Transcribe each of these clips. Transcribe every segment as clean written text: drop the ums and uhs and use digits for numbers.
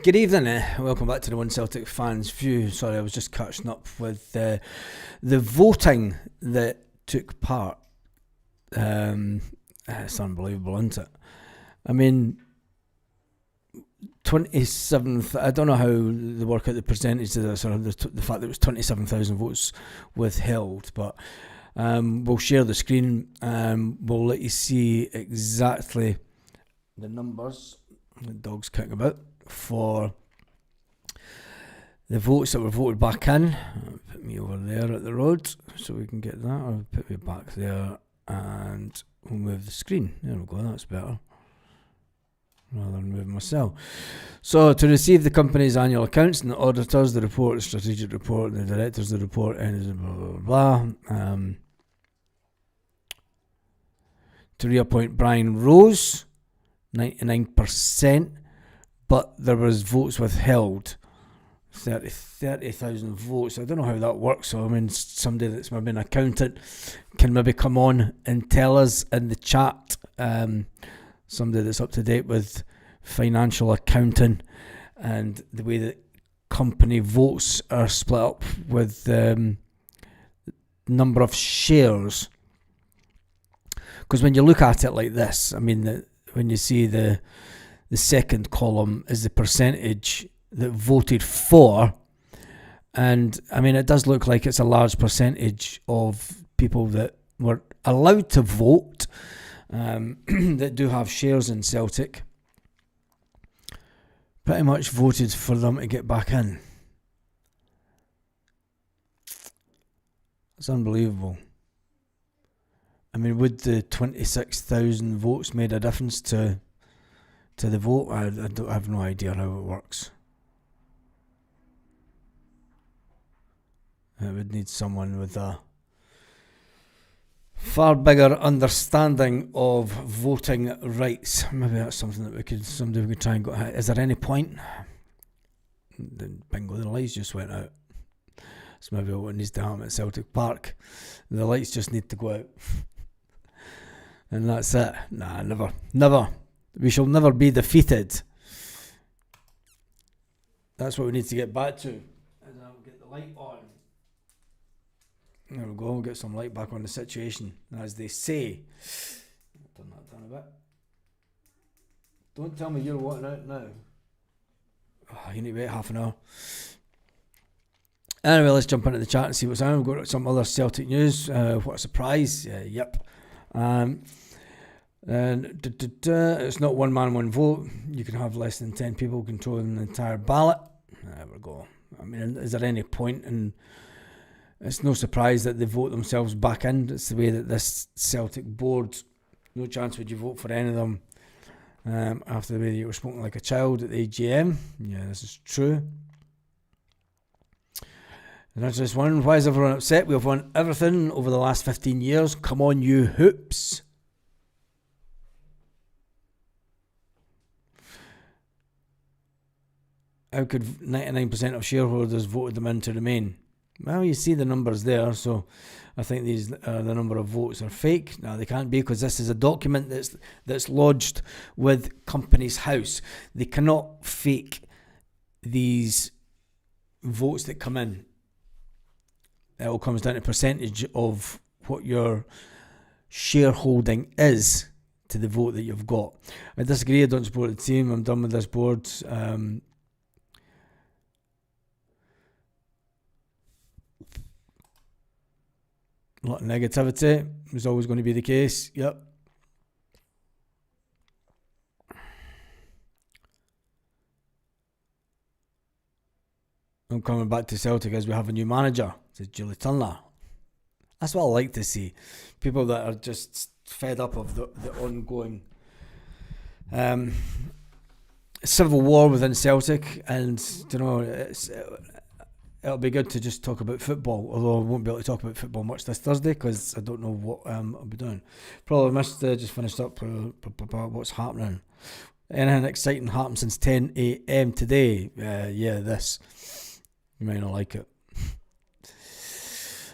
Good evening, welcome back to the One Celtic Fans View. Sorry, I was just catching up with the voting that took part. It's unbelievable, isn't it? I mean, 27th, I don't know how they work out the percentage of this, or the fact that it was 27,000 votes withheld, but we'll share the screen. We'll let you see exactly the numbers. The dog's kicking about for the votes that were voted back in. Put me over there at the road so we can get that, or put me back there and we'll move the screen. There we go, that's better, rather than moving myself. So, to receive the company's annual accounts and the auditors, the report, the strategic report, the directors, the report, and blah blah blah. To reappoint Brian Rose, 99%, but there was votes withheld, 30,000 votes. I don't know how that works. So I mean, somebody that's maybe an accountant can maybe come on and tell us in the chat. Somebody that's up to date with financial accounting and the way that company votes are split up with number of shares. Because when you look at it like this, I mean, when you see the second column is the percentage that voted for, and I mean, it does look like it's a large percentage of people that were allowed to vote that do have shares in Celtic pretty much voted for them to get back in. It's unbelievable. I mean, would the 26,000 votes made a difference to the vote? I have no idea how it works. It would need someone with a far bigger understanding of voting rights. Maybe that's something that somebody we could try and go. Is there any point? Bingo, the lights just went out. That's maybe what needs to happen at Celtic Park. The lights just need to go out. And that's it. Nah, never. We shall never be defeated. That's what we need to get back to. And I'll get the light on. There we go, we'll get some light back on the situation. As they say. Turn that down a bit. Don't tell me you're wanting out now. Oh, you need to wait half an hour. Anyway, let's jump into the chat and see what's on. We've got some other Celtic news. What a surprise. Yep. And it's not one man, one vote. You can have less than 10 people controlling the entire ballot. There we go. I mean, is there any point in... It's no surprise that they vote themselves back in. It's the way that this Celtic board, no chance would you vote for any of them after the way that you were spoken like a child at the AGM. Yeah, this is true. And that's just one. Why is everyone upset? We've won everything over the last 15 years. Come on, you hoops. How could 99% of shareholders voted them in to remain? Well, you see the numbers there, so I think the number of votes are fake. Now, they can't be, because this is a document that's lodged with Companies House. They cannot fake these votes that come in. It all comes down to percentage of what your shareholding is to the vote that you've got. I disagree, I don't support the team, I'm done with this board. A lot of negativity is always going to be the case. Yep. I'm coming back to Celtic as we have a new manager, says Julie Turner. That's what I like to see. People that are just fed up of the ongoing civil war within Celtic, and you know, it'll be good to just talk about football, although I won't be able to talk about football much this Thursday because I don't know what I'll be doing. Probably missed, just finished up what's happening. Anything exciting happened since 10 a.m. today? Yeah, this. You may not like it.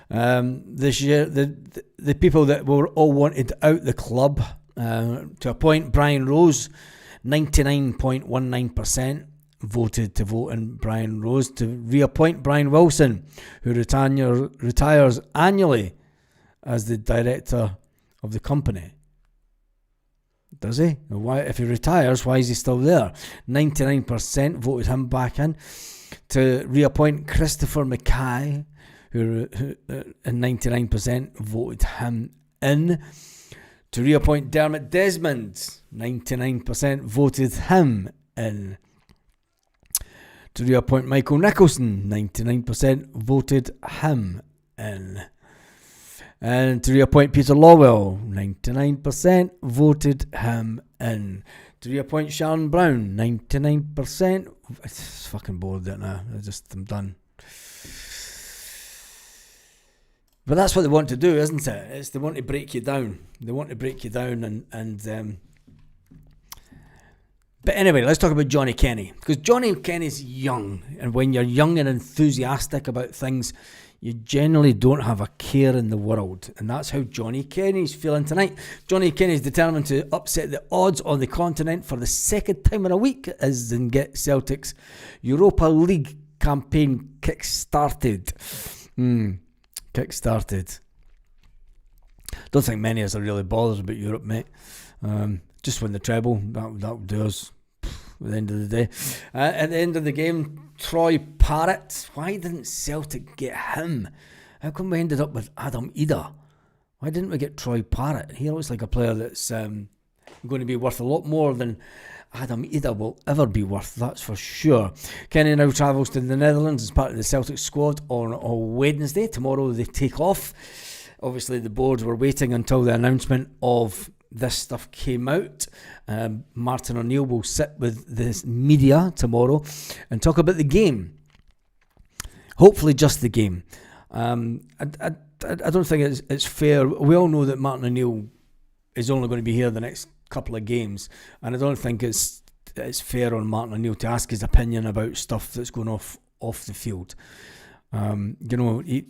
This year, the people that were all wanted out the club to appoint Brian Rose, 99.19%. voted to vote in Brian Rose to reappoint Brian Wilson, who retires annually as the director of the company. Does he? Why, if he retires, why is he still there? 99% voted him back in. To reappoint Christopher Mackay, who 99% voted him in. To reappoint Dermot Desmond, 99% voted him in. To reappoint Michael Nicholson, 99% voted him in. And to reappoint Peter Lawwell, 99% voted him in. To reappoint Sharon Brown, 99%. It's fucking bored that now. I'm done. But that's what they want to do, isn't it? They want to break you down. They want to break you down and but anyway, let's talk about Johnny Kenny. Because Johnny Kenny's young. And when you're young and enthusiastic about things, you generally don't have a care in the world. And that's how Johnny Kenny's feeling tonight. Johnny Kenny's determined to upset the odds on the continent for the second time in a week as in get Celtic's Europa League campaign kick-started. Kick-started. Don't think many of us are really bothered about Europe, mate. Just win the treble. That would do us at the end of the day. At the end of the game, Troy Parrott. Why didn't Celtic get him? How come we ended up with Adam Ida? Why didn't we get Troy Parrott? He looks like a player that's going to be worth a lot more than Adam Ida will ever be worth, that's for sure. Kenny now travels to the Netherlands as part of the Celtic squad on Wednesday. Tomorrow they take off. Obviously the board were waiting until the announcement of this stuff came out. Martin O'Neill will sit with the media tomorrow and talk about the game. Hopefully just the game. I don't think it's fair. We all know that Martin O'Neill is only going to be here the next couple of games, and I don't think it's fair on Martin O'Neill to ask his opinion about stuff that's going off the field.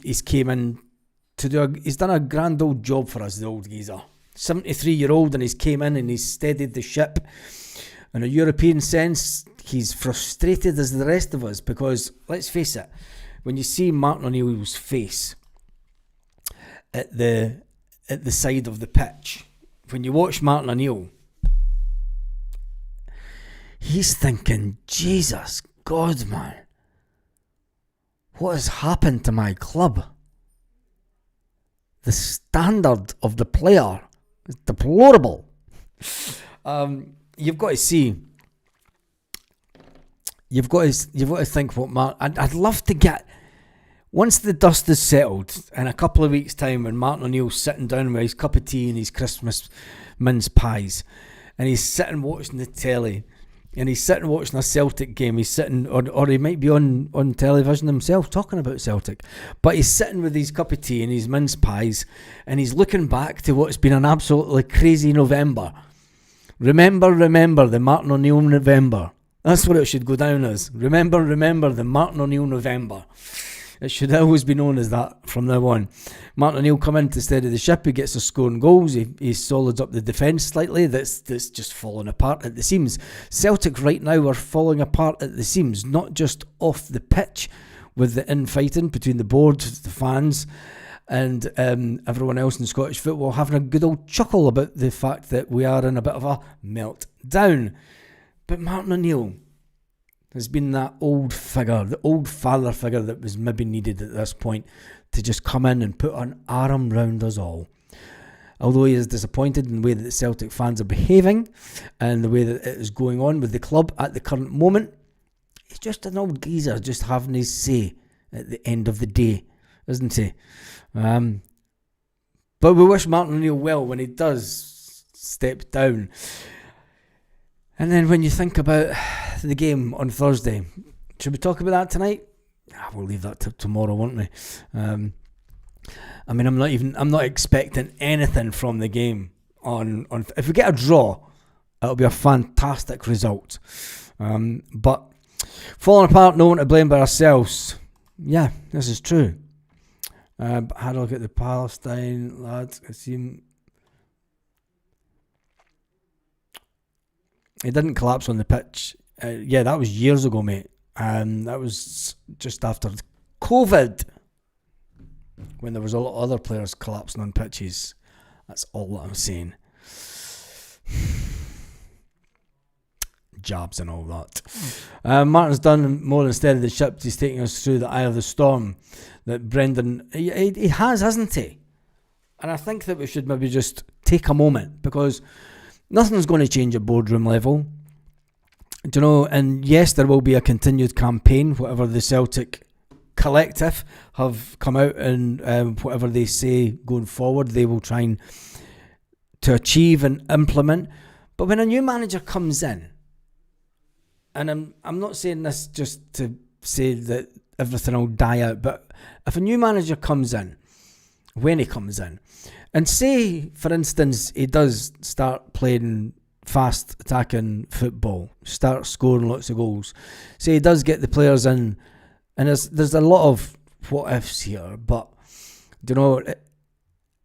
He's came in to he's done a grand old job for us, the old geezer. 73-year-old, and he's came in and he's steadied the ship. In a European sense, he's frustrated as the rest of us because, let's face it, when you see Martin O'Neill's face at the side of the pitch, when you watch Martin O'Neill, he's thinking, Jesus God, man, what has happened to my club? The standard of the player is deplorable. You've got to see. You've got to think what I'd love to get. Once the dust is settled, in a couple of weeks' time, when Martin O'Neill's sitting down with his cup of tea and his Christmas mince pies, and he's sitting watching the telly, and he's sitting watching a Celtic game, he's sitting, or he might be on television himself talking about Celtic, but he's sitting with his cup of tea and his mince pies, and he's looking back to what's been an absolutely crazy November. Remember the Martin O'Neill November. That's what it should go down as. Remember the Martin O'Neill November. It should always be known as that from now on. Martin O'Neill come in to steady the ship. He gets us scoring goals. He solids up the defence slightly. That's just falling apart at the seams. Celtic right now are falling apart at the seams, not just off the pitch with the infighting between the board, the fans, and everyone else in Scottish football having a good old chuckle about the fact that we are in a bit of a meltdown. But Martin O'Neill has been that old figure, the old father figure that was maybe needed at this point to just come in and put an arm round us all. Although he is disappointed in the way that the Celtic fans are behaving and the way that it is going on with the club at the current moment, he's just an old geezer just having his say at the end of the day, isn't he? But we wish Martin O'Neill well when he does step down. And then when you think about the game on Thursday, should we talk about that tonight? We'll leave that till tomorrow, won't we? I'm not expecting anything from the game on if we get a draw, it'll be a fantastic result. But falling apart, no one to blame but ourselves. Yeah, this is true. But had a look at the Palestine lads. I see he didn't collapse on the pitch Yeah, that was years ago, mate. That was just after COVID, when there was a lot of other players collapsing on pitches. That's all that I'm saying. Jabs and all that. Martin's done more instead of the ship. He's taking us through the eye of the storm. That Brendan, he has, hasn't he? And I think that we should maybe just take a moment, because nothing's going to change at boardroom level. Do you know? And yes, there will be a continued campaign, whatever the Celtic collective have come out and whatever they say going forward, they will try to achieve and implement. But when a new manager comes in, and I'm not saying this just to say that everything will die out, but if a new manager comes in, when he comes in, and say, for instance, he does start playing fast attacking football, start scoring lots of goals, say he does get the players in, and there's a lot of what ifs here, but you know,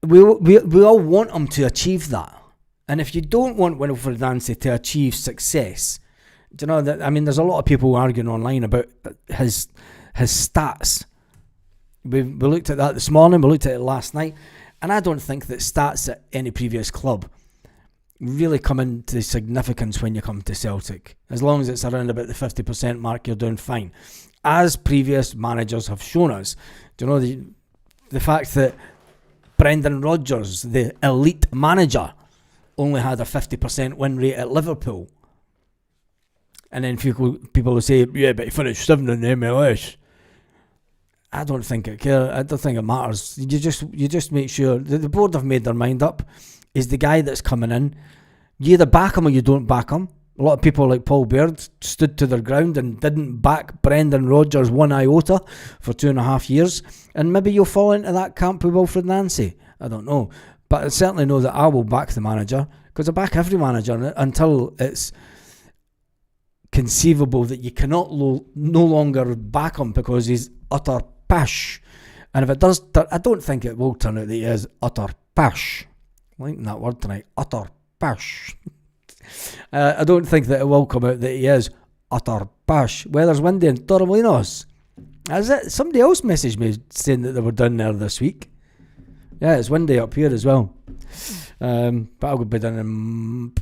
we all want him to achieve that. And if you don't want Wilfred Nancy to achieve success, do you know that? I mean, there's a lot of people arguing online about his stats. We looked at that this morning. We looked at it last night, and I don't think that stats at any previous club really come into significance when you come to Celtic. As long as it's around about the 50% mark, you're doing fine. As previous managers have shown us, do you know the fact that Brendan Rodgers, the elite manager, only had a 50% win rate at Liverpool. And then people will say, yeah, but he finished 7th in the MLS. I don't think it matters. You just make sure the board have made their mind up. Is the guy that's coming in, you either back him or you don't back him. A lot of people like Paul Baird stood to their ground and didn't back Brendan Rodgers one iota for 2.5 years. And maybe you'll fall into that camp with Wilfred Nancy. I don't know. But I certainly know that I will back the manager, because I back every manager until it's conceivable that you cannot no longer back him because he's utter pish. And if it does, I don't think it will turn out that he is utter pish. I'm liking that word tonight, utter pish. I don't think that it will come out that he is utter pish. Weather's windy in Torremolinos. Is it? Somebody else messaged me saying that they were down there this week. Yeah, it's windy up here as well. But I'll be down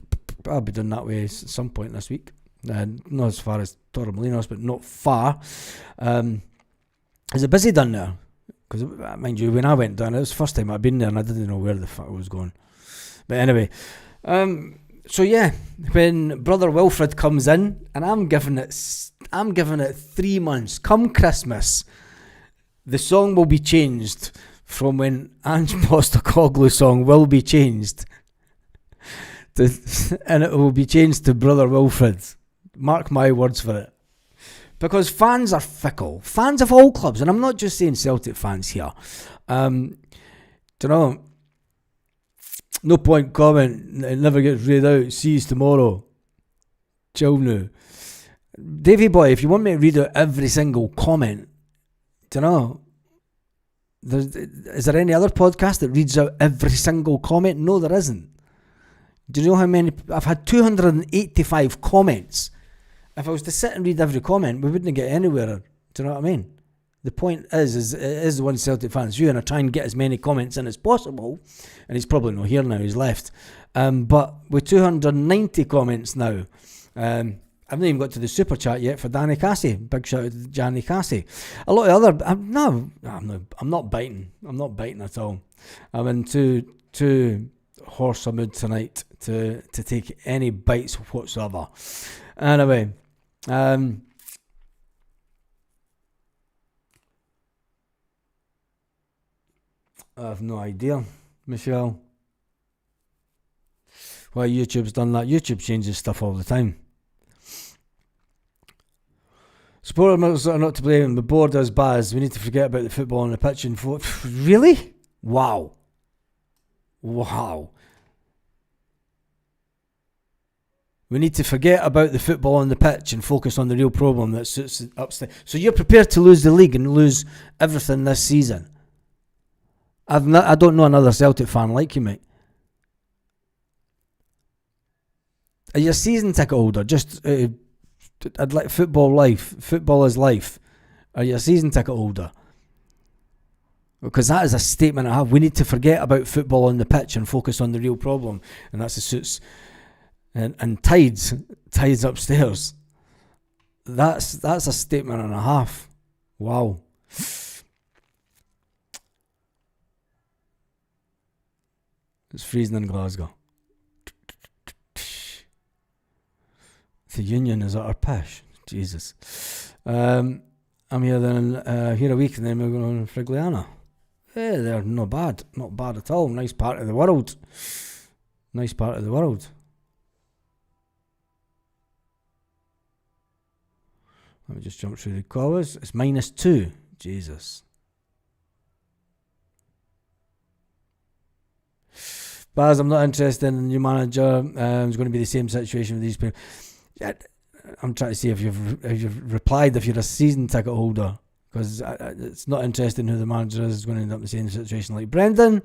that way at some point this week. Not as far as Torremolinos, but not far. Is it busy down there? Because, mind you, when I went down, it was the first time I'd been there and I didn't know where the fuck I was going. But anyway, so yeah, when Brother Wilfred comes in, and I'm giving it 3 months. Come Christmas, the song will be changed from when Ange Postecoglou's song will be changed, and it will be changed to Brother Wilfred. Mark my words for it. Because fans are fickle. Fans of all clubs, and I'm not just saying Celtic fans here. Do you know, no point comment, it never gets read out, see you tomorrow. Chill now. Davey boy, if you want me to read out every single comment, do you know, is there any other podcast that reads out every single comment? No, there isn't. Do you know how many? I've had 285 comments. If I was to sit and read every comment, we wouldn't get anywhere. Do you know what I mean? The point is it is the one Celtic fans view, and I try and get as many comments in as possible. And he's probably not here now, he's left. But with 290 comments now, I've not even got to the super chat yet for Danny Cassie. Big shout out to Danny Cassie. A lot of other, I'm not biting. I'm not biting at all. I'm in too horse a mood tonight to take any bites whatsoever. Anyway, I have no idea, Michelle, why YouTube's done that. YouTube changes stuff all the time. Supporters are not to blame. The board does Baz. We need to forget about the football on the pitch and really? Wow. We need to forget about the football on the pitch and focus on the real problem that sits upstairs. So you're prepared to lose the league and lose everything this season? I don't know another Celtic fan like you, mate. Are you a season ticket holder? Just I'd like football life. Football is life. Are you a season ticket holder? Because that is a statement I have. We need to forget about football on the pitch and focus on the real problem, and that's the suits and tides upstairs. That's a statement and a half. Wow. It's freezing in Glasgow. The Union is at our pish. Jesus. I'm here then here a week, and then we're going on Frigliana. Yeah, they're not bad. Not bad at all. Nice part of the world. Nice part of the world. Let me just jump through the colours. It's -2. Jesus. Baz, I'm not interested in the new manager. It's going to be the same situation with these people. I'm trying to see if you've replied, if you're a season ticket holder, because it's not interesting who the manager is. It's going to end up in the same situation like Brendan.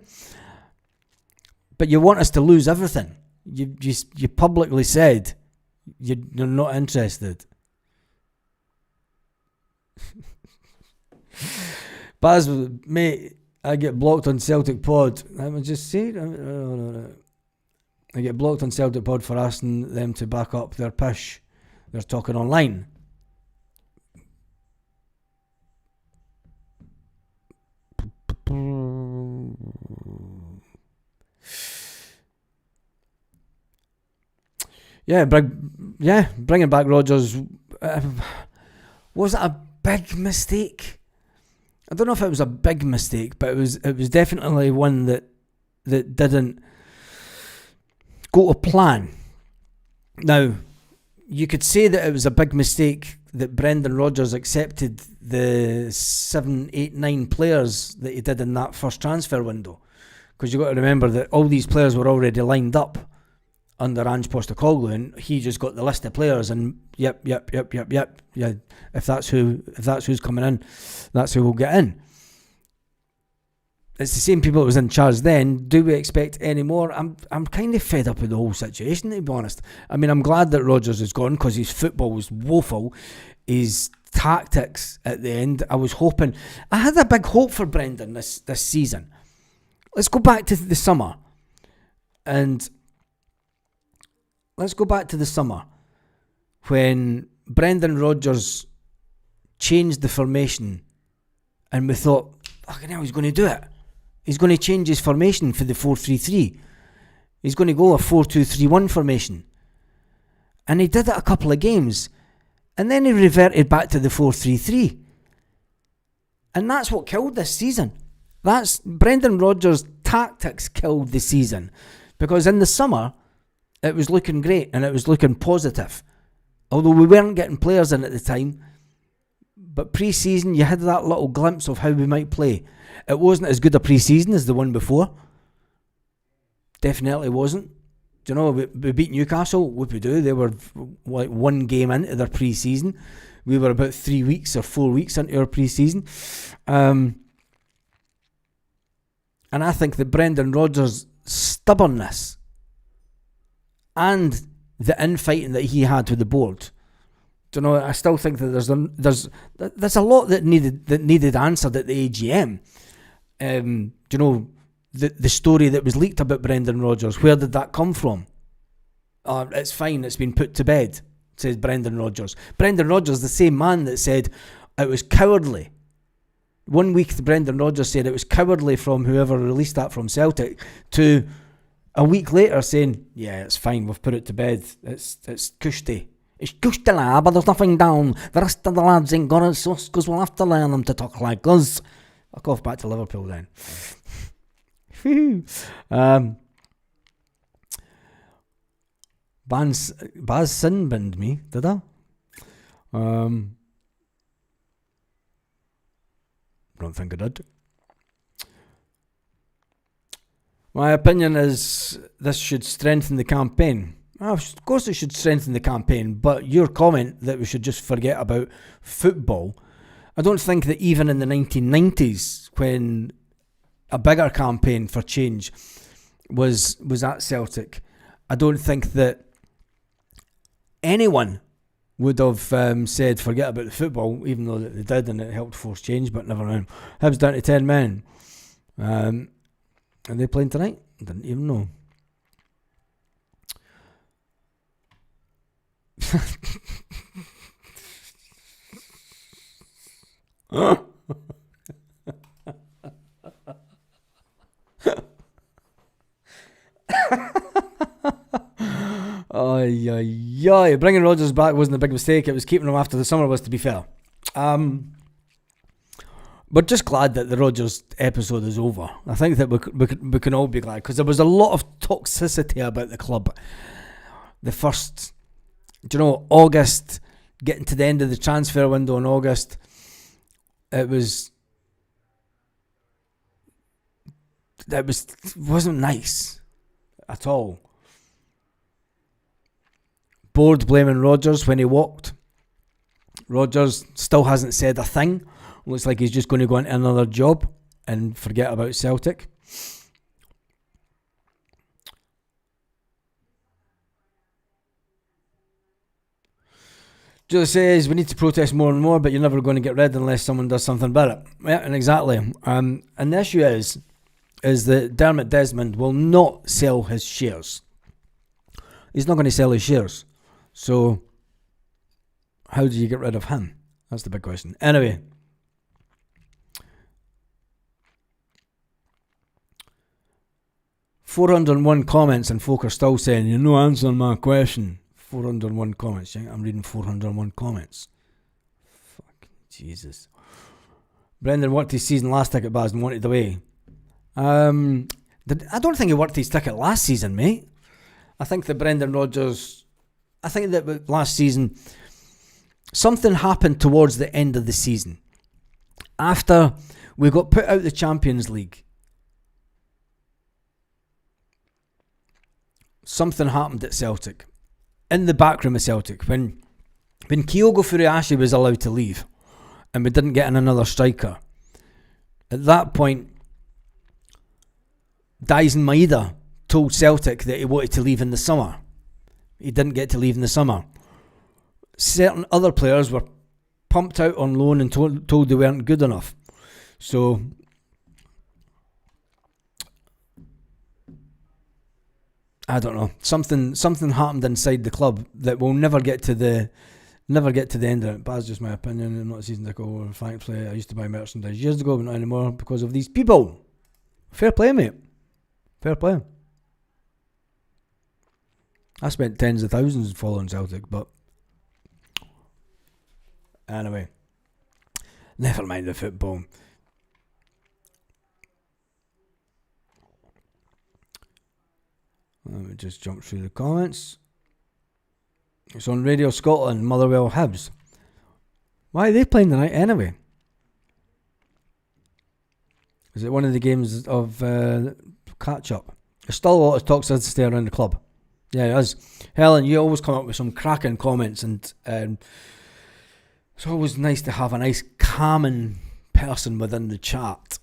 But you want us to lose everything. You publicly said you're not interested. Baz, mate, I get blocked on Celtic Pod. I would just say I get blocked on Celtic Pod for asking them to back up their pish. They're talking online. Bringing back Rodgers. Was it a big mistake? I don't know if it was a big mistake, but it was definitely one that didn't go to plan. Now, you could say that it was a big mistake that Brendan Rodgers accepted the 7, 8, 9 players that he did in that first transfer window, because you've got to remember that all these players were already lined up under Ange Postecoglou, and he just got the list of players and yep. Yeah, if that's who's coming in, that's who will get in. It's the same people that was in charge then. Do we expect any more? I'm kind of fed up with the whole situation, to be honest. I mean, I'm glad that Rodgers is gone, because his football was woeful. His tactics at the end, I had a big hope for Brendan this season. Let's go back to the summer. And let's go back to the summer when Brendan Rodgers changed the formation, and we thought, fucking hell, he's going to do it. He's going to change his formation for the 4-3-3. He's going to go a 4-2-3-1 formation. And he did it a couple of games. And then he reverted back to the 4-3-3. And that's what killed this season. That's Brendan Rodgers' tactics killed the season. Because in the summer, it was looking great and it was looking positive. Although we weren't getting players in at the time. But pre-season, you had that little glimpse of how we might play. It wasn't as good a pre-season as the one before. Definitely wasn't. Do you know, we beat Newcastle. What we do? They were like one game into their pre-season. We were about 3 weeks or 4 weeks into our pre-season. And I think that Brendan Rodgers' stubbornness and the infighting that he had with the board, do you know, I still think that there's a lot that needed answered at the AGM. Do you know, the story that was leaked about Brendan Rodgers, where did that come from? It's fine, it's been put to bed, says Brendan Rodgers. Brendan Rodgers, the same man that said it was cowardly. 1 week Brendan Rodgers said it was cowardly from whoever released that from Celtic, to a week later saying, yeah, it's fine, we've put it to bed, it's cushy. It's cushy, lad, but there's nothing down. The rest of the lads ain't got it, so because we'll have to learn them to talk like us. I'll go off back to Liverpool then. Baz sin-binned me, did I? Don't think I did. My opinion is this should strengthen the campaign. Of course it should strengthen the campaign, but your comment that we should just forget about football, I don't think that even in the 1990s, when a bigger campaign for change was at Celtic, I don't think that anyone would have said forget about the football, even though they did and it helped force change, but never mind. Hibs down to 10 men. Are they playing tonight? Didn't even know. Bringing Rodgers back wasn't a big mistake. It was keeping him after the summer was, to be fair. But just glad that the Rodgers episode is over. I think that we can all be glad, because there was a lot of toxicity about the club. The first, August, getting to the end of the transfer window in August, it wasn't nice at all. Board blaming Rodgers when he walked. Rodgers still hasn't said a thing. Looks like he's just going to go into another job and forget about Celtic. Julie says, we need to protest more and more, but you're never going to get rid unless someone does something about it. Yeah, and exactly. And the issue is that Dermot Desmond will not sell his shares. He's not going to sell his shares. So, how do you get rid of him? That's the big question. Anyway. "401 comments and folk are still saying, you're not answering my question." 401 comments. I'm reading 401 comments. Fuck, Jesus. Brendan worked his season last ticket bars and wanted away. I don't think he worked his ticket last season, mate. I think that Brendan Rodgers... I think that last season, something happened towards the end of the season. After we got put out the Champions League, something happened at Celtic. In the back room of Celtic, when Kyogo Furuhashi was allowed to leave and we didn't get in another striker, at that point Daisen Maeda told Celtic that he wanted to leave in the summer. He didn't get to leave in the summer. Certain other players were pumped out on loan and told they weren't good enough. So I don't know. Something happened inside the club that will never get to the end of it. But that's just my opinion. I'm not a season ticket holder. Thankfully, I used to buy merchandise years ago, but not anymore because of these people. Fair play, mate. Fair play. I spent tens of thousands following Celtic, but anyway, never mind the football. Let me just jump through the comments. It's on Radio Scotland, Motherwell Hibs. Why are they playing tonight anyway? Is it one of the games of catch up? There's still a lot of toxicity around the club. Yeah, it is. Helen, you always come up with some cracking comments, and it's always nice to have a nice calming person within the chat.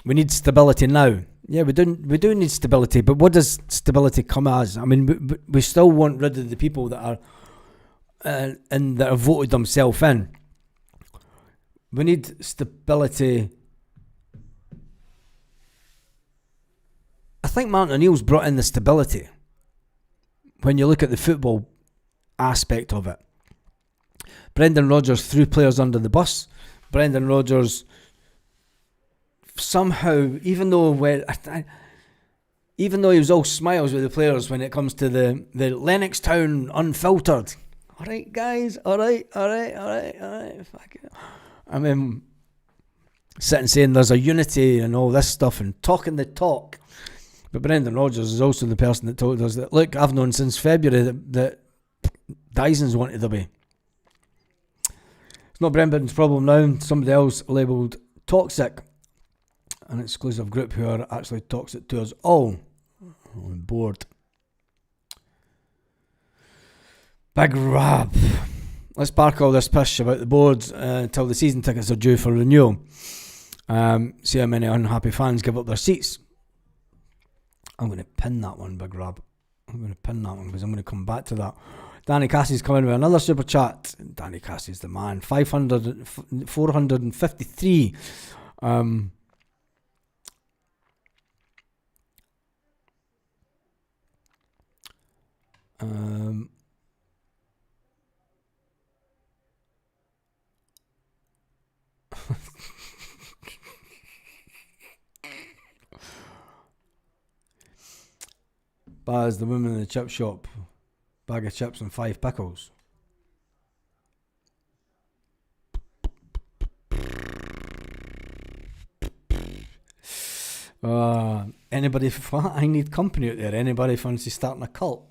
We need stability now. Yeah, we do need stability, but what does stability come as? I mean, we still want rid of the people that are and that have voted themselves in. We need stability. I think Martin O'Neill's brought in the stability when you look at the football aspect of it. Brendan Rodgers threw players under the bus. Brendan Rodgers somehow, even though he was all smiles with the players when it comes to the Lennoxtown Unfiltered. All right, guys. All right. Fuck it. I mean, sitting saying there's a unity and all this stuff and talking the talk. But Brendan Rodgers is also the person that told us that, look, I've known since February that Dyson's wanted away. It's not Brendan's problem now. Somebody else labelled toxic. An exclusive group who are actually toxic to us all. I'm bored. Big Rab. Let's park all this pish about the boards until the season tickets are due for renewal. See how many unhappy fans give up their seats. I'm going to pin that one, Big Rab. I'm going to pin that one because I'm going to come back to that. Danny Cassie's coming with another super chat. Danny Cassie's the man. 453. Baz, the woman in the chip shop, bag of chips and 5 pickles. Anybody? I need company out there. Anybody fancy starting a cult?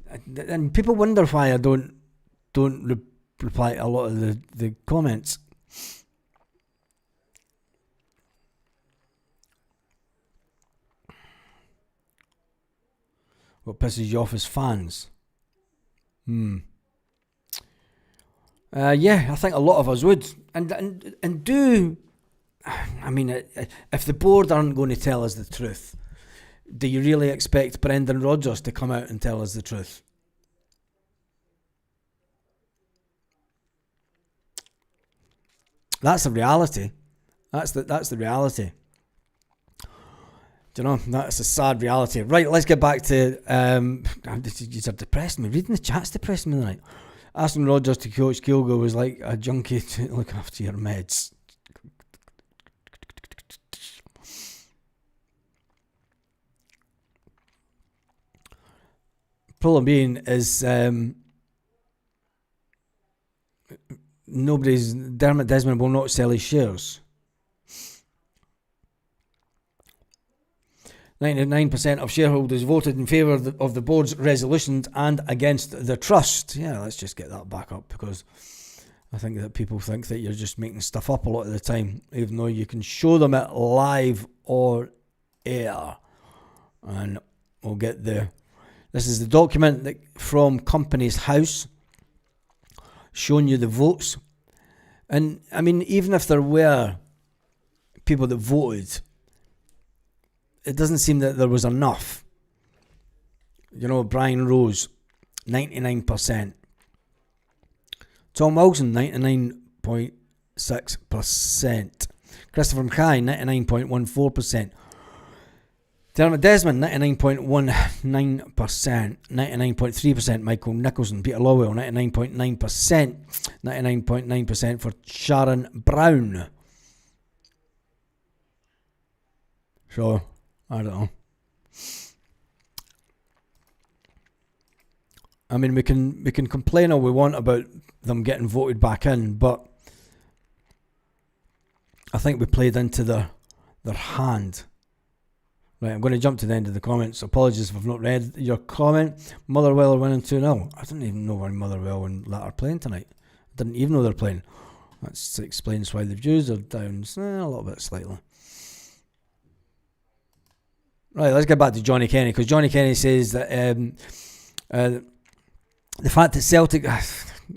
And people wonder why I don't reply to a lot of the comments. What pisses you off as fans? Yeah, I think a lot of us would. And do, I mean, if the board aren't going to tell us the truth, do you really expect Brendan Rodgers to come out and tell us the truth? That's the reality. That's the reality. Do you know, that's a sad reality. Right, let's get back to... These are depressing me. Reading the chat's depressing me tonight. Asking Rodgers to coach Kilgo was like a junkie to look after your meds. Problem being is Dermot Desmond will not sell his shares. 99% of shareholders voted in favour of the board's resolutions and against the trust. Yeah, let's just get that back up, because I think that people think that you're just making stuff up a lot of the time, even though you can show them it live or air. And we'll get there. This is the document from Companies House showing you the votes. And I mean, even if there were people that voted, it doesn't seem that there was enough. You know, Brian Rose, 99%. Tom Wilson, 99.6%. Christopher Mackay, 99.14%. Dermot Desmond, 99.19%. 99.3% Michael Nicholson. Peter Lawwell, 99.9%. 99.9% for Sharon Brown. So, I don't know. I mean, we can complain all we want about them getting voted back in, but I think we played into their hand. Right, I'm going to jump to the end of the comments. Apologies if I've not read your comment. Motherwell are winning 2-0. I didn't even know when Motherwell and Lat are playing tonight. I didn't even know they're playing. That explains why the views are down a little bit slightly. Right, let's get back to Johnny Kenny, because Johnny Kenny says that the fact that Celtic...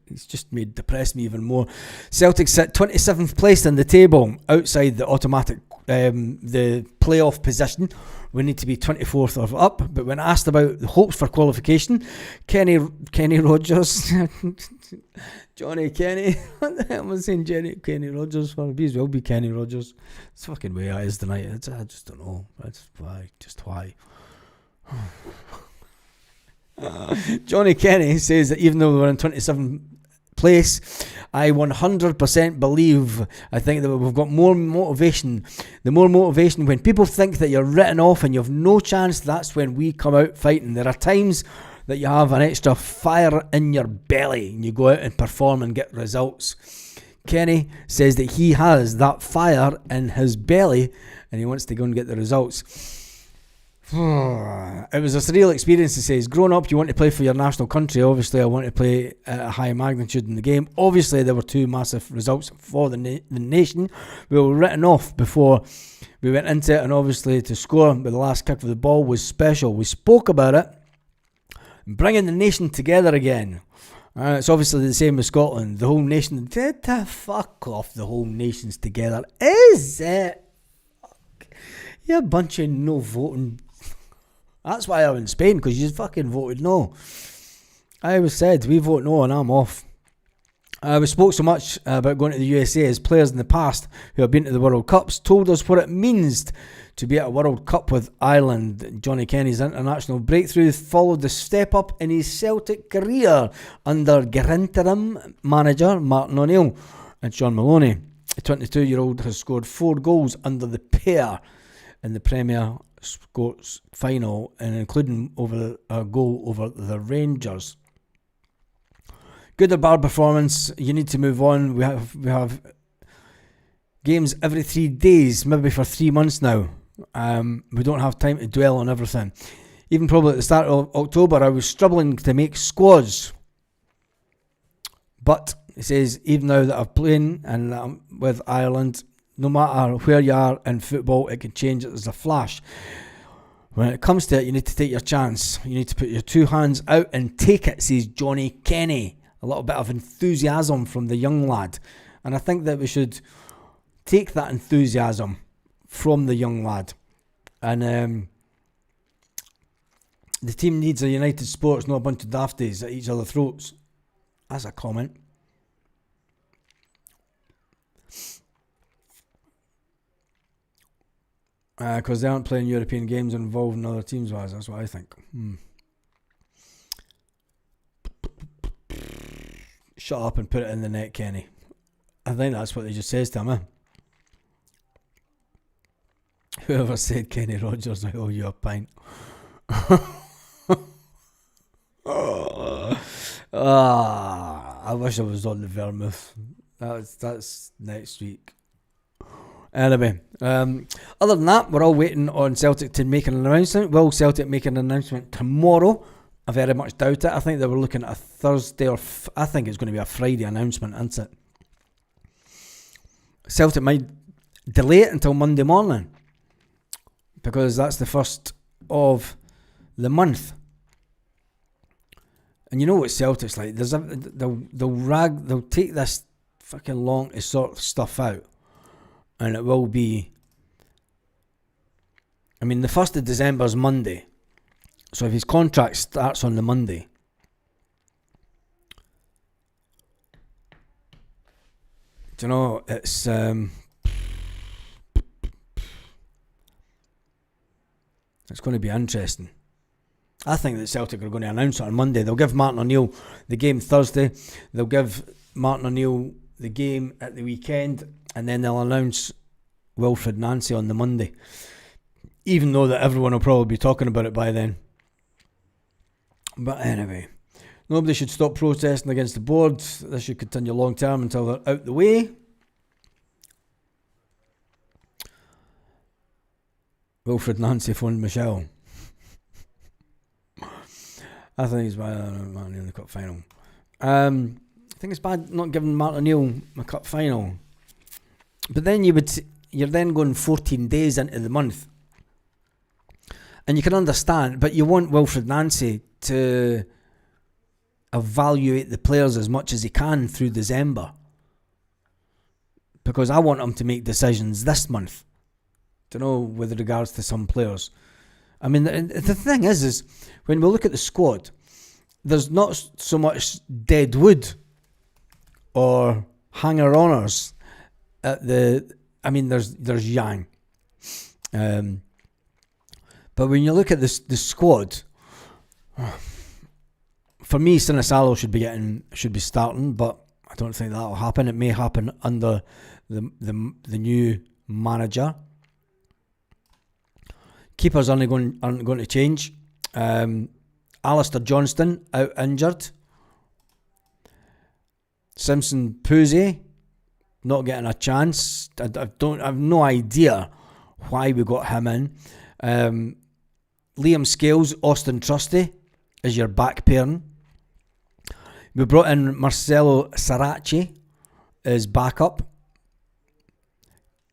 It's just depressed me even more. Celtic sit 27th place in the table, outside the automatic the playoff position. We need to be 24th or up. But when asked about the hopes for qualification, Kenny Rodgers, Johnny Kenny, what the hell am I saying? Kenny Rodgers for? It will be Kenny Rodgers. It's the fucking way it is tonight. I just don't know. That's why. Just why. Johnny Kenny says that even though we're in 27th place, I 100% believe, I think that we've got more motivation. The more motivation, when people think that you're written off and you have no chance, that's when we come out fighting. There are times that you have an extra fire in your belly and you go out and perform and get results. Kenny says that he has that fire in his belly and he wants to go and get the results. It was a surreal experience, he says. Growing up, you want to play for your national country. Obviously, I want to play at a high magnitude in the game. Obviously, there were two massive results for the nation. We were written off before we went into it, and obviously to score with the last kick of the ball was special. We spoke about it, bringing the nation together again. It's obviously the same with Scotland. The whole nation, get the fuck off, the whole nation's together. Is it? You're a bunch of no voting. That's why I'm in Spain, because you fucking voted no. I was said, we vote no and I'm off. We spoke so much about going to the USA as players in the past who have been to the World Cups told us what it means to be at a World Cup with Ireland. Johnny Kenny's international breakthrough followed the step up in his Celtic career under interim manager Martin O'Neill and Sean Maloney. The 22-year-old has scored 4 goals under the pair in the Premier Sports final, and including over a goal over the Rangers. Good or bad performance, you need to move on. We have games every 3 days, maybe for 3 months now. We don't have time to dwell on everything. Even probably at the start of October, I was struggling to make squads. But it says, even now that I'm playing and I'm with Ireland, no matter where you are in football, it can change it as a flash. When it comes to it, you need to take your chance. You need to put your 2 hands out and take it, says Johnny Kenny. A little bit of enthusiasm from the young lad. And I think that we should take that enthusiasm from the young lad. And the team needs a united sport, not a bunch of dafties at each other's throats. That's a comment. Because they aren't playing European games involving other teams, wise. That's what I think. Shut up and put it in the net, Kenny. I think that's what they just says to him, Whoever said Kenny Rodgers, I owe you a pint. I wish I was on the Vermouth. That's next week. Anyway, other than that, we're all waiting on Celtic to make an announcement. Will Celtic make an announcement tomorrow? I very much doubt it. I think they were looking at a Thursday I think it's going to be a Friday announcement, isn't it? Celtic might delay it until Monday morning because that's the first of the month. And you know what Celtic's like? They'll take this fucking long to sort stuff out, and it will be. I mean, the 1st of December is Monday. So if his contract starts on the Monday, do you know, it's going to be interesting. I think that Celtic are going to announce it on Monday. They'll give Martin O'Neill the game Thursday. They'll give Martin O'Neill the game at the weekend, and then they'll announce Wilfred Nancy on the Monday. Even though that everyone will probably be talking about it by then. But anyway, nobody should stop protesting against the board. This should continue long term until they're out the way. Wilfred Nancy phoned Michelle. I think it's bad Martin O'Neill in the cup final. I think it's bad not giving Martin O'Neill a cup final. But then you're then going 14 days into the month. And you can understand, but you want Wilfred Nancy to evaluate the players as much as he can through December. Because I want him to make decisions this month. To know with regards to some players. I mean, the thing is when we look at the squad, there's not so much dead wood or hanger-oners at the. I mean, there's Yang. But when you look at the squad, for me, Sinisalo should be starting, but I don't think that'll happen. It may happen under the new manager. Keepers aren't going to change. Alistair Johnston out injured. Simpson Pusey not getting a chance. I've no idea why we got him in. Liam Scales, Austin Trusty is your back pairing. We brought in Marcelo Saracchi as backup.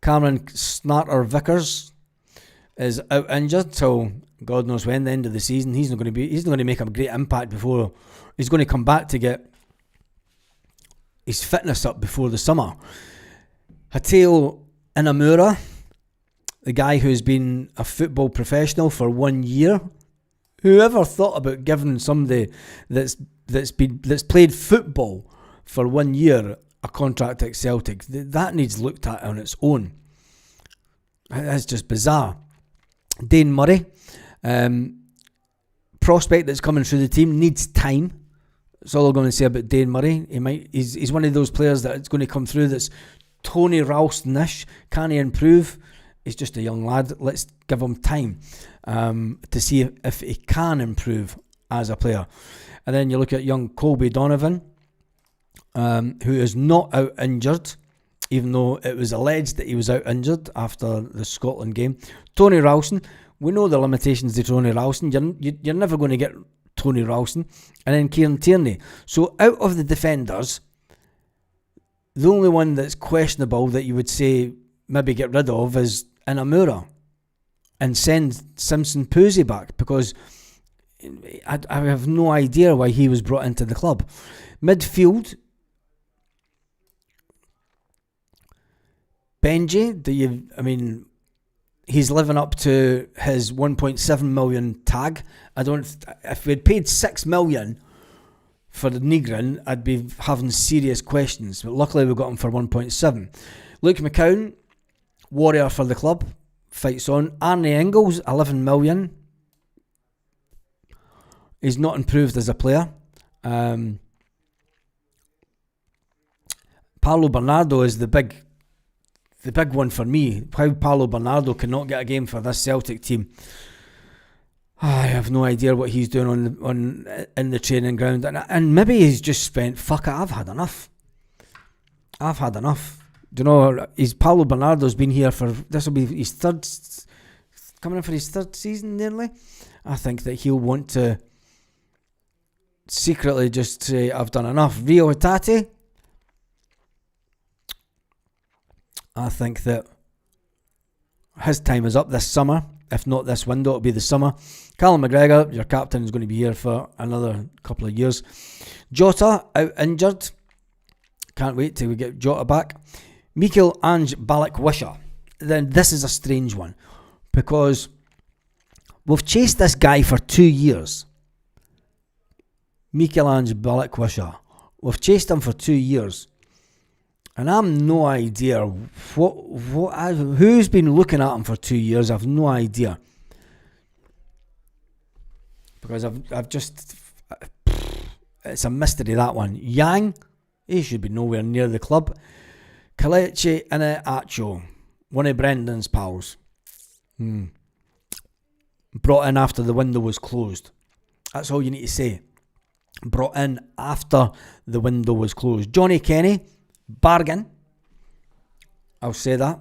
Cameron Snarter-Vickers is out injured till God knows when, the end of the season. He's not going to make a great impact before he's going to come back to get his fitness up before the summer. Hateo Inamura, the guy who's been a football professional for 1 year, Whoever thought about giving somebody that's played football for 1 year a contract at Celtic? That needs looked at on its own. That's just bizarre. Dane Murray, prospect that's coming through the team, needs time. That's all I'm going to say about Dane Murray. He's one of those players that's going to come through that's Tony Ralston-ish. Can he improve? He's just a young lad. Let's give him time to see if he can improve as a player. And then you look at young Colby Donovan, who is not out injured, even though it was alleged that he was out injured after the Scotland game. Tony Ralston, we know the limitations of Tony Ralston. You're never going to get Tony Ralston. And then Kieran Tierney. So out of the defenders, the only one that's questionable that you would say maybe get rid of is Inamura and send Simpson Posey back, because I have no idea why he was brought into the club. Midfield, Benji, he's living up to his 1.7 million tag. If we'd paid 6 million for the Negrin, I'd be having serious questions. But luckily we got him for 1.7. Luke McCown, warrior for the club, fights on. Arnie Engels, 11 million. He's not improved as a player. Paulo Bernardo is the big one for me. How Paulo Bernardo cannot get a game for this Celtic team, I have no idea what he's doing in the training ground, and maybe he's just spent, fuck it, I've had enough. Do you know, Paulo Bernardo's been here for, this will be his coming in for his third season nearly. I think that he'll want to secretly just say, I've done enough. Rio Hatate, I think that his time is up this summer. If not this window, it'll be the summer. Callum McGregor, your captain, is going to be here for another couple of years. Jota, out injured. Can't wait till we get Jota back. Mikel Ange Balak-Wisha. Then this is a strange one, because we've chased this guy for 2 years. Mikel Ange Balak-Wisha. We've chased him for 2 years. And I have no idea who's been looking at him for 2 years. I have no idea, because I've just, it's a mystery, that one. Yang, he should be nowhere near the club. Kelechi Iheanacho, one of Brendan's pals, brought in after the window was closed. That's all you need to say. Brought in after the window was closed. Johnny Kenny, bargain, I'll say that.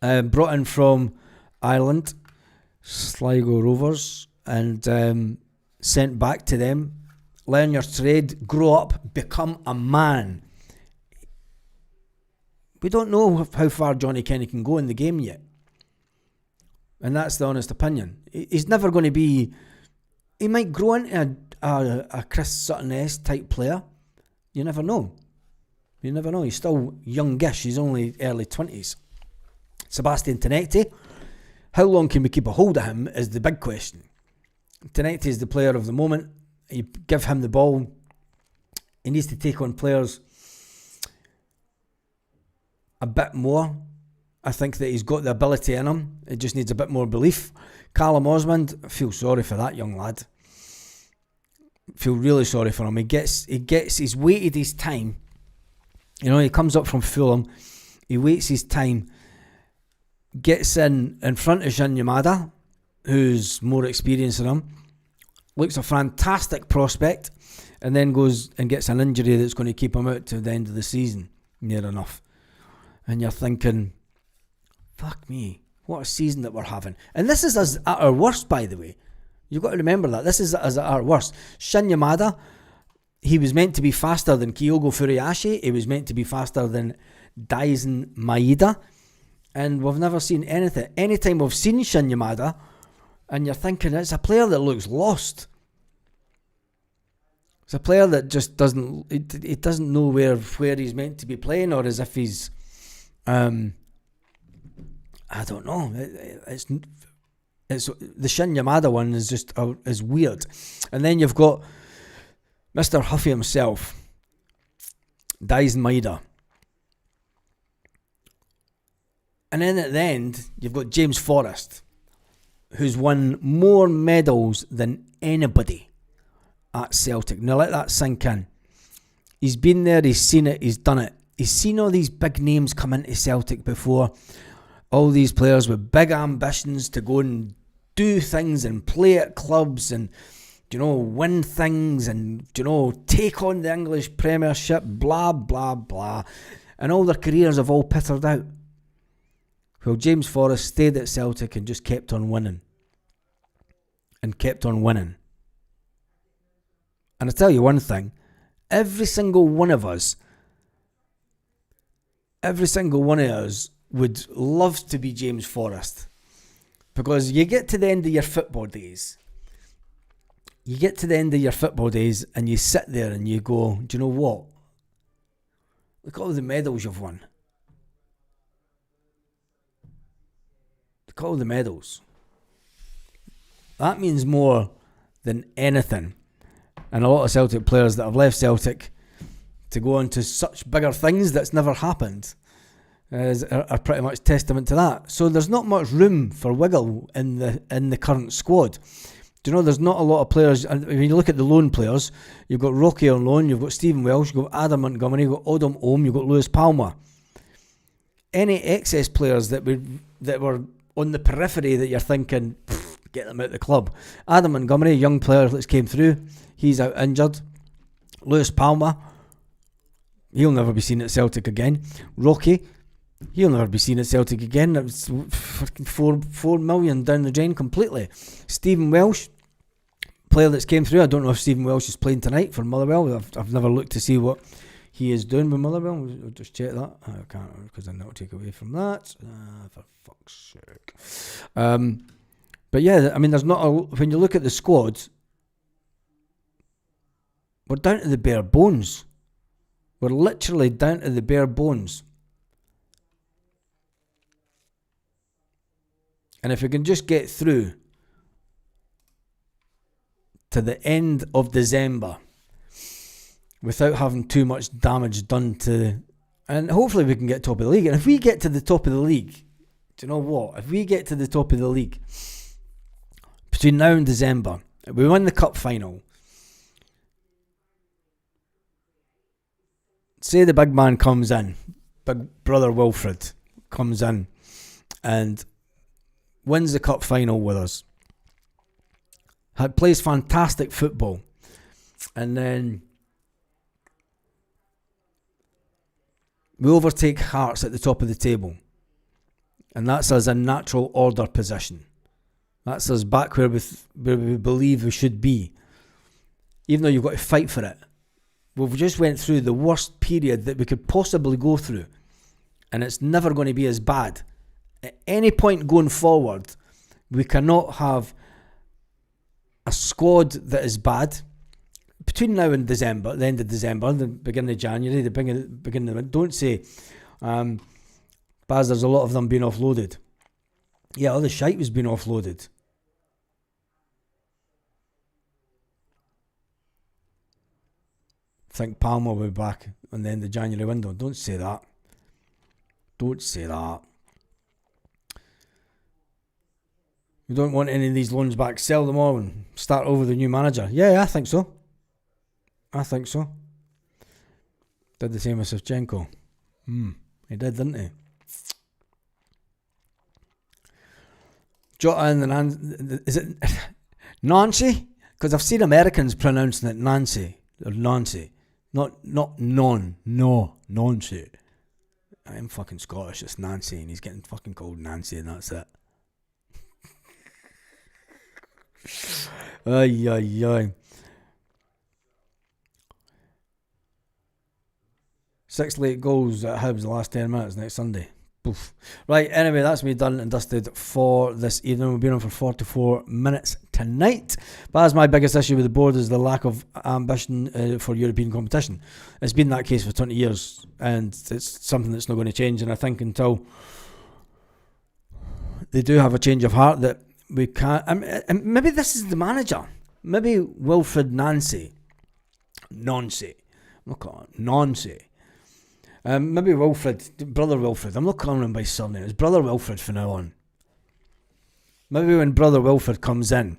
Brought in from Ireland, Sligo Rovers, and sent back to them. Learn your trade, grow up, become a man. We don't know how far Johnny Kenny can go in the game yet, and that's the honest opinion. He's never going to be, he might grow into a Chris Sutton-esque type player. You never know. He's still youngish. He's only early 20s. Sebastian Tenecti, how long can we keep a hold of him is the big question. Tenecti is the player of the moment. You give him the ball, he needs to take on players a bit more. I think that he's got the ability in him. It just needs a bit more belief. Callum Osmond, I feel sorry for that young lad. Feel really sorry for him. He's waited his time. You know, he comes up from Fulham, he waits his time, gets in front of Shin Yamada, who's more experienced than him, looks a fantastic prospect, and then goes and gets an injury that's going to keep him out to the end of the season, near enough. And you're thinking, fuck me, what a season that we're having. And this is us at our worst, by the way. You've got to remember that. This is us at our worst. Shin Yamada, he was meant to be faster than Kyogo Furuhashi. He was meant to be faster than Daisen Maeda. And we've never seen anything. Anytime we've seen Shin Yamada, and you're thinking, it's a player that looks lost. It's a player that just doesn't know where he's meant to be playing, or as if he's, I don't know. It's the Shin Yamada one is just is weird. And then you've got Mr. Huffy himself, Daisen Maeda. And then at the end, you've got James Forrest, who's won more medals than anybody at Celtic. Now let that sink in. He's been there, he's seen it, he's done it. He's seen all these big names come into Celtic before. All these players with big ambitions to go and do things and play at clubs and, win things and, take on the English Premiership, blah, blah, blah. And all their careers have all petered out. Well, James Forrest stayed at Celtic and just kept on winning. And kept on winning. And I tell you one thing, every single one of us would love to be James Forrest. Because you get to the end of your football days. And you sit there and you go, do you know what? Look at all the medals you've won. Look at all the medals. That means more than anything. And a lot of Celtic players that have left Celtic to go on to such bigger things that's never happened are pretty much testament to that. So there's not much room for wiggle in the current squad. Do you know, there's not a lot of players. And when you look at the loan players, you've got Rocky on loan, you've got Stephen Welsh, you've got Adam Montgomery, you've got Odom Ohm, you've got Lewis Palmer. Any excess players that were on the periphery that you're thinking, get them out of the club. Adam Montgomery, a young player that's came through, he's out injured. Lewis Palmer, he'll never be seen at Celtic again. Rocky, he'll never be seen at Celtic again. That was fucking 4 million down the drain completely. Stephen Welsh, player that's came through. I don't know if Stephen Welsh is playing tonight for Motherwell. I've never looked to see what he is doing with Motherwell. I'll just check that. I can't, because I know to take away from that. For fuck's sake. But yeah, I mean, there's not a, when you look at the squad, we're down to the bare bones. We're literally down to the bare bones. And if we can just get through to the end of December without having too much damage done to, and hopefully we can get top of the league. And if we get to the top of the league, do you know what? If we get to the top of the league between now and December, we win the cup final. Say the big man comes in, big brother Wilfred comes in and wins the cup final with us. Plays fantastic football. And then we overtake Hearts at the top of the table. And that's us in natural order position. That's us back where we believe we should be. Even though you've got to fight for it. We've just went through the worst period that we could possibly go through. And it's never going to be as bad. At any point going forward, we cannot have a squad that is bad. Between now and December, the end of December, the beginning of January, the beginning of, don't say, Baz, there's a lot of them being offloaded. Yeah, all the shite was being offloaded. Think Palmer will be back on the end of the January window. Don't say that. Don't say that. You don't want any of these loans back. Sell them all and start over the new manager. Yeah, I think so. Did the same with Shevchenko. He did, didn't he? Jota and the is it Nancy? Because I've seen Americans pronouncing it Nancy or Nancy, not Nancy. I'm fucking Scottish. It's Nancy, and he's getting fucking called Nancy, and that's it. Ay. 6 late goals at Hibs the last 10 minutes next Sunday. Poof. Right, anyway, that's me done and dusted for this evening. We've been on for 44 minutes tonight. But that's my biggest issue with the board is the lack of ambition for European competition. It's been that case for 20 years and it's something that's not going to change. And I think until they do have a change of heart that we can't. And maybe this is the manager. Maybe Wilfred Nancy. Nancy. I'm not calling it Nancy. Maybe Wilfred, Brother Wilfred. I'm not calling him by surname. It's Brother Wilfred from now on. Maybe when Brother Wilfred comes in,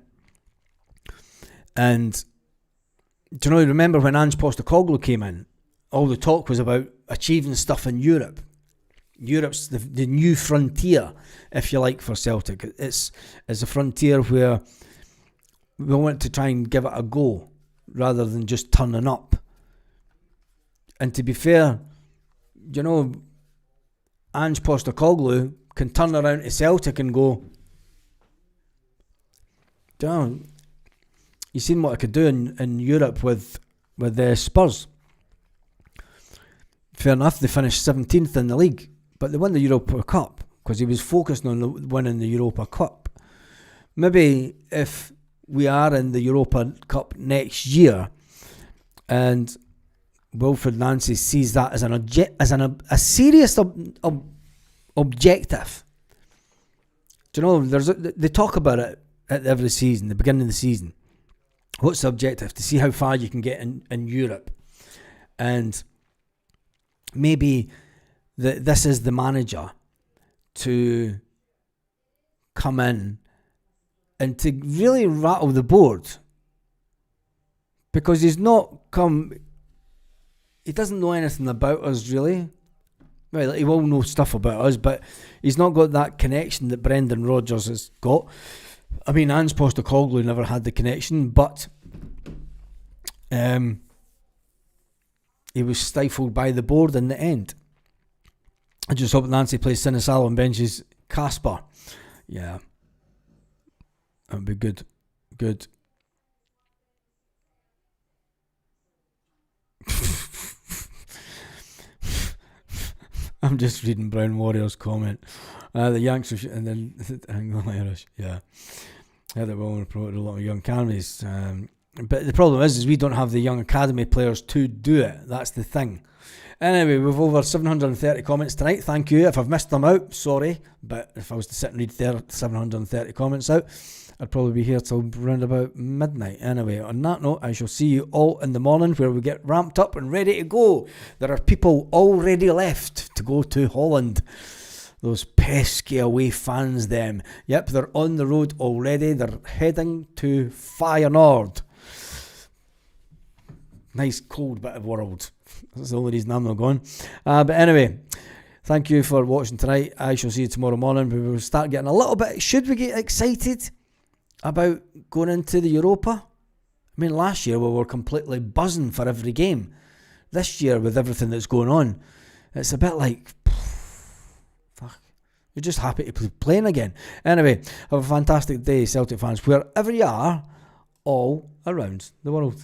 and do you know? Remember when Ange Postecoglou came in? All the talk was about achieving stuff in Europe. Europe's the new frontier, if you like, for Celtic. It's a frontier where we want to try and give it a go rather than just turning up. And to be fair, you know, Ange Postecoglou can turn around to Celtic and go, damn, you seen what I could do in Europe with Spurs. Fair enough, they finished 17th in the league, but they won the Europa Cup because he was focused on winning the Europa Cup. Maybe if we are in the Europa Cup next year and Wilfred Nancy sees that as a serious objective. Do you know, they talk about it at every season, the beginning of the season. What's the objective? To see how far you can get in Europe. And maybe this is the manager to come in and to really rattle the board. Because he doesn't know anything about us, really. Well, he will know stuff about us, but he's not got that connection that Brendan Rodgers has got. I mean, Ange Postecoglou never had the connection, but he was stifled by the board in the end. I just hope Nancy plays Sinisalo and benches Casper. Yeah. That would be good. Good. I'm just reading Brown Warrior's comment. The Yanks and then Anglo-Irish. Yeah. Yeah, they will promote a lot of young academies. But the problem is we don't have the young academy players to do it. That's the thing. Anyway, we've over 730 comments tonight. Thank you. If I've missed them out, sorry. But if I was to sit and read 730 comments out, I'd probably be here till around about midnight. Anyway, on that note, I shall see you all in the morning where we get ramped up and ready to go. There are people already left to go to Holland. Those pesky away fans, them. Yep, they're on the road already. They're heading to Feyenoord. Nice cold bit of world. That's the only reason I'm not going. But anyway, thank you for watching tonight. I shall see you tomorrow morning. We will start getting a little bit... Should we get excited about going into the Europa? I mean, last year we were completely buzzing for every game. This year, with everything that's going on, it's a bit like... Fuck. You're just happy to be playing again. Anyway, have a fantastic day, Celtic fans, wherever you are, all around the world.